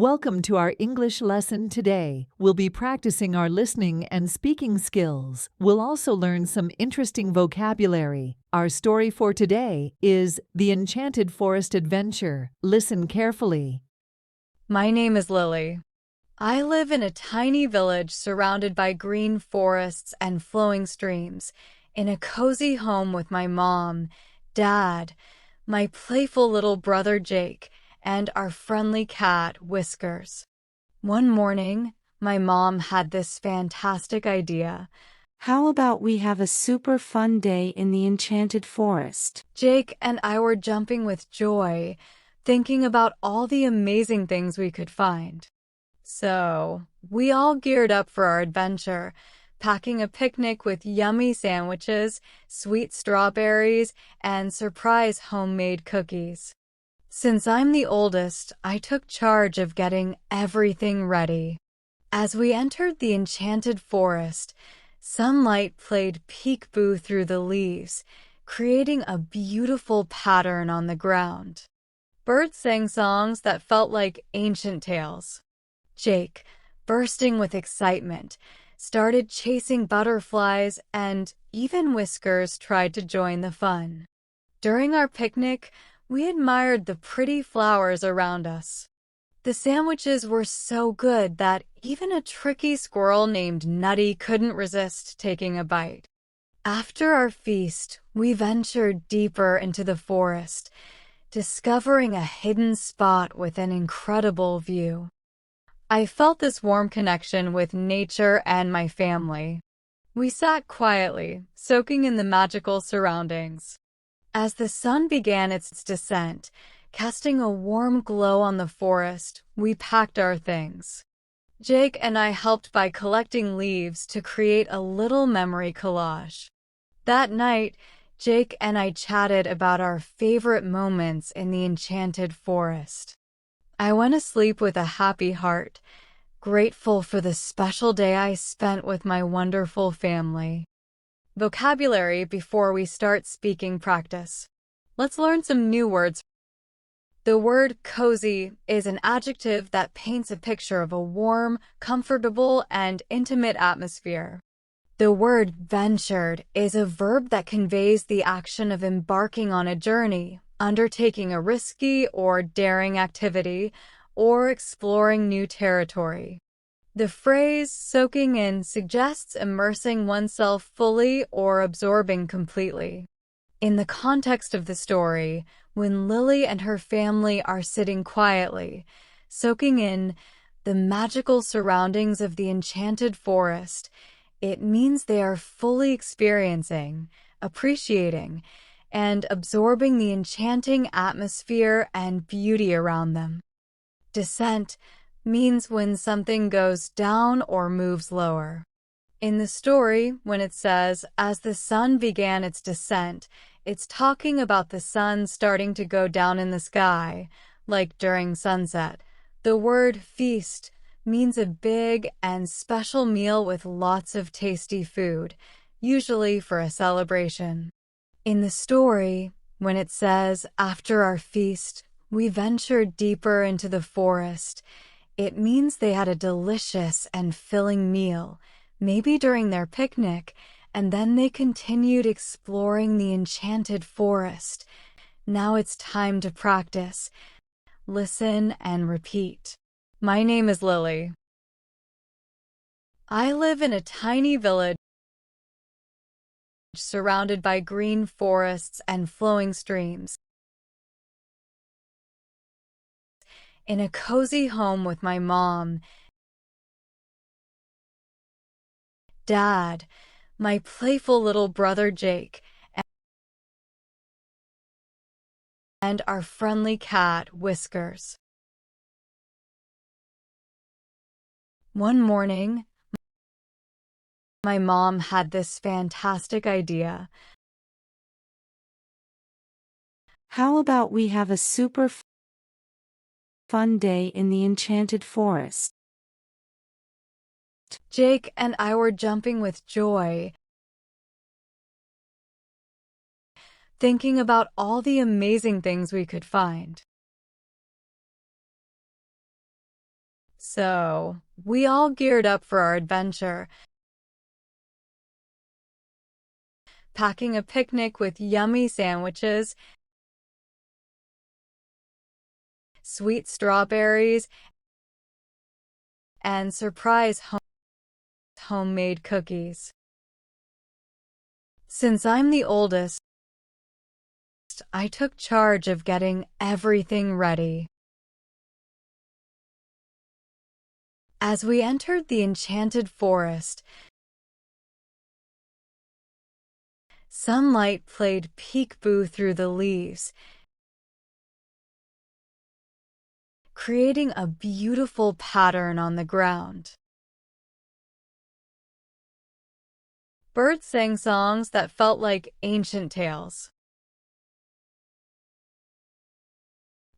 Welcome to our English lesson today. We'll be practicing our listening and speaking skills. We'll also learn some interesting vocabulary. Our story for today is The Enchanted Forest Adventure. Listen carefully. My name is Lily. I live in a tiny village surrounded by green forests and flowing streams, in a cozy home with my mom, dad, my playful little brother Jake, and our friendly cat, Whiskers. One morning, my mom had this fantastic idea. How about we have a super fun day in the Enchanted Forest? Jake and I were jumping with joy, thinking about all the amazing things we could find. So, we all geared up for our adventure, packing a picnic with yummy sandwiches, sweet strawberries, and surprise homemade cookies. Since I'm the oldest, I took charge of getting everything ready. As we entered the enchanted forest, sunlight played peekaboo through the leaves, creating a beautiful pattern on the ground. Birds sang songs that felt like ancient tales. Jake, bursting with excitement, started chasing butterflies, and even Whiskers tried to join the fun. During our picnic, we admired the pretty flowers around us. The sandwiches were so good that even a tricky squirrel named Nutty couldn't resist taking a bite. After our feast, we ventured deeper into the forest, discovering a hidden spot with an incredible view. I felt this warm connection with nature and my family. We sat quietly, soaking in the magical surroundings. As the sun began its descent, casting a warm glow on the forest, we packed our things. Jake and I helped by collecting leaves to create a little memory collage. That night, Jake and I chatted about our favorite moments in the enchanted forest. I went to sleep with a happy heart, grateful for the special day I spent with my wonderful family. Vocabulary before we start speaking practice. Let's learn some new words. The word cozy is an adjective that paints a picture of a warm, comfortable, and intimate atmosphere. The word ventured is a verb that conveys the action of embarking on a journey, undertaking a risky or daring activity, or exploring new territory. The phrase soaking in suggests immersing oneself fully or absorbing completely. In the context of the story, when Lily and her family are sitting quietly, soaking in the magical surroundings of the enchanted forest, it means they are fully experiencing, appreciating, and absorbing the enchanting atmosphere and beauty around them. Descent means when something goes down or moves lower. In the story, when it says, as the sun began its descent, it's talking about the sun starting to go down in the sky, like during sunset. The word feast means a big and special meal with lots of tasty food, usually for a celebration. In the story, when it says, after our feast, we ventured deeper into the forest, it means they had a delicious and filling meal, maybe during their picnic, and then they continued exploring the enchanted forest. Now it's time to practice. Listen and repeat. My name is Lily. I live in a tiny village surrounded by green forests and flowing streams, in a cozy home with my mom, dad, my playful little brother Jake, and our friendly cat, Whiskers. One morning, my mom had this fantastic idea. How about we have a super fun day in the Enchanted Forest? Jake and I were jumping with joy, thinking about all the amazing things we could find. So, we all geared up for our adventure, packing a picnic with yummy sandwiches, sweet strawberries, and surprise homemade cookies. Since I'm the oldest, I took charge of getting everything ready. As we entered the Enchanted Forest, sunlight played peekaboo through the leaves, creating a beautiful pattern on the ground. Birds sang songs that felt like ancient tales.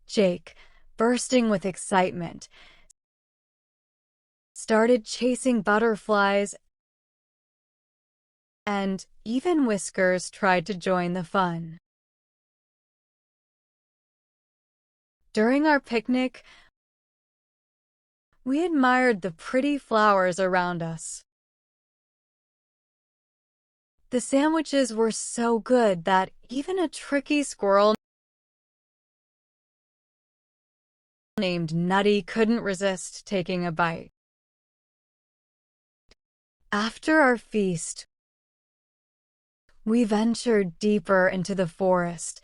Jake, bursting with excitement, started chasing butterflies, and even Whiskers tried to join the fun. During our picnic, we admired the pretty flowers around us. The sandwiches were so good that even a tricky squirrel named Nutty couldn't resist taking a bite. After our feast, we ventured deeper into the forest,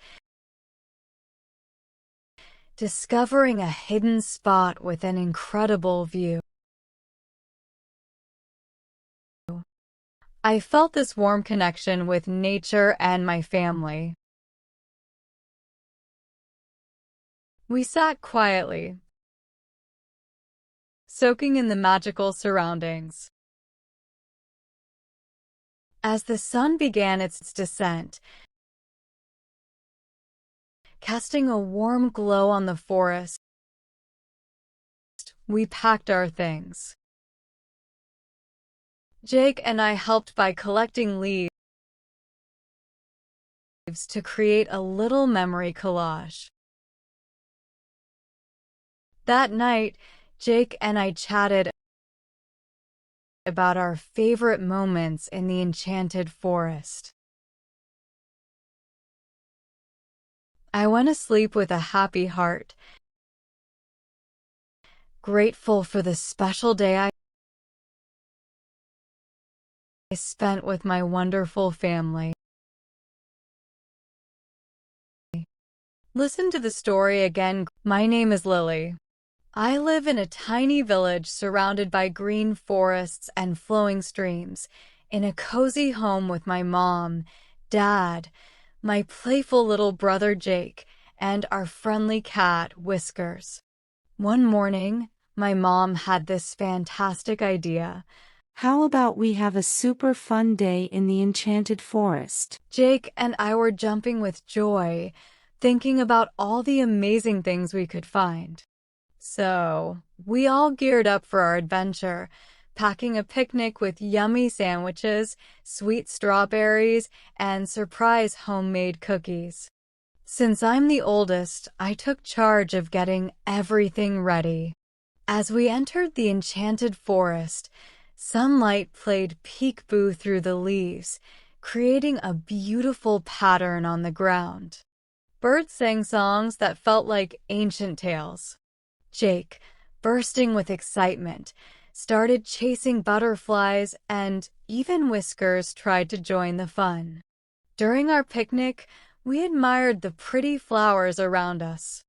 discovering a hidden spot with an incredible view. I felt this warm connection with nature and my family. We sat quietly, soaking in the magical surroundings. As the sun began its descent, casting a warm glow on the forest, we packed our things. Jake and I helped by collecting leaves to create a little memory collage. That night, Jake and I chatted about our favorite moments in the Enchanted Forest. I went to sleep with a happy heart, grateful for the special day I spent with my wonderful family. Listen to the story again. My name is Lily. I live in a tiny village surrounded by green forests and flowing streams, in a cozy home with my mom, dad, my playful little brother Jake, and our friendly cat, Whiskers. One morning, my mom had this fantastic idea. How about we have a super fun day in the Enchanted Forest? Jake and I were jumping with joy, thinking about all the amazing things we could find. So, we all geared up for our adventure, packing a picnic with yummy sandwiches, sweet strawberries, and surprise homemade cookies. Since I'm the oldest, I took charge of getting everything ready. As we entered the Enchanted Forest, sunlight played peekaboo through the leaves, creating a beautiful pattern on the ground. Birds sang songs that felt like ancient tales. Jake, bursting with excitement, started chasing butterflies, and even Whiskers tried to join the fun. During our picnic, we admired the pretty flowers around us.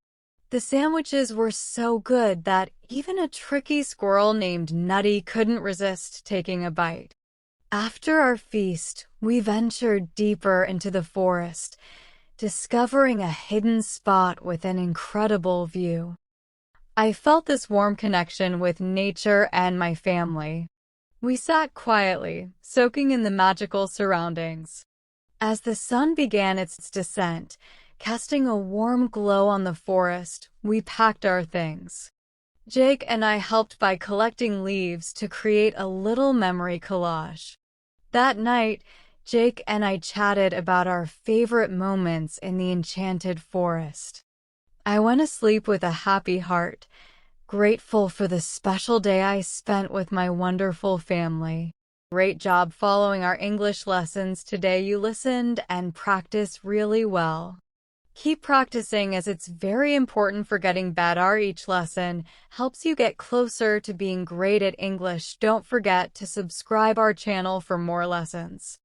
The sandwiches were so good that even a tricky squirrel named Nutty couldn't resist taking a bite. After our feast, we ventured deeper into the forest, discovering a hidden spot with an incredible view. I felt this warm connection with nature and my family. We sat quietly, soaking in the magical surroundings. As the sun began its descent, casting a warm glow on the forest, we packed our things. Jake and I helped by collecting leaves to create a little memory collage. That night, Jake and I chatted about our favorite moments in the Enchanted Forest. I went to sleep with a happy heart, Grateful for the special day I spent with my wonderful family. Great job following our English lessons today. You listened and practiced really well. Keep practicing as it's very important for getting better. Each lesson helps you get closer to being great at English. Don't forget to subscribe our channel for more lessons.